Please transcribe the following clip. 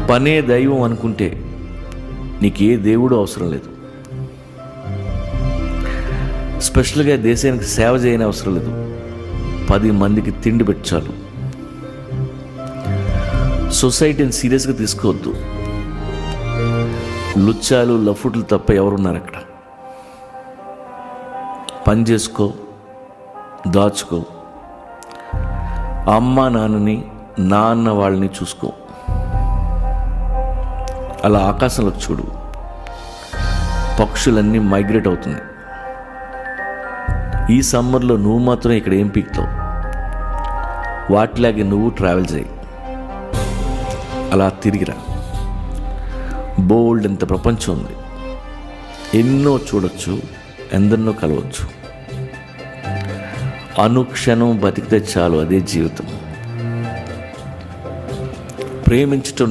పనే దైవం అనుకుంటే నీకు ఏ దేవుడు అవసరం లేదు. స్పెషల్గా దేశానికి సేవ చేయని అవసరం లేదు. 10 మందికి తిండి పెట్టాలి. సొసైటీని సీరియస్గా తీసుకోవద్దు. లుచ్చాలు లఫుట్లు తప్ప ఎవరున్నారు అక్కడ? పని చేసుకో, దాచుకో, అమ్మ నాన్నని నాన్న వాళ్ళని చూసుకో. అలా ఆకాశంలోకి చూడు, పక్షులన్నీ మైగ్రేట్ అవుతున్నాయి. ఈ సమ్మర్లో నువ్వు మాత్రం ఇక్కడ ఏం పీకుతావు? వాటిలాగే నువ్వు ట్రావెల్ చేయి. అలా తిరిగిరా. బోల్డ్ ఎంత ప్రపంచం ఉంది. ఎన్నో చూడొచ్చు, ఎందరినో కలవచ్చు. అనుక్షణం బతికితే చాలు, అదే జీవితం. ప్రేమించటం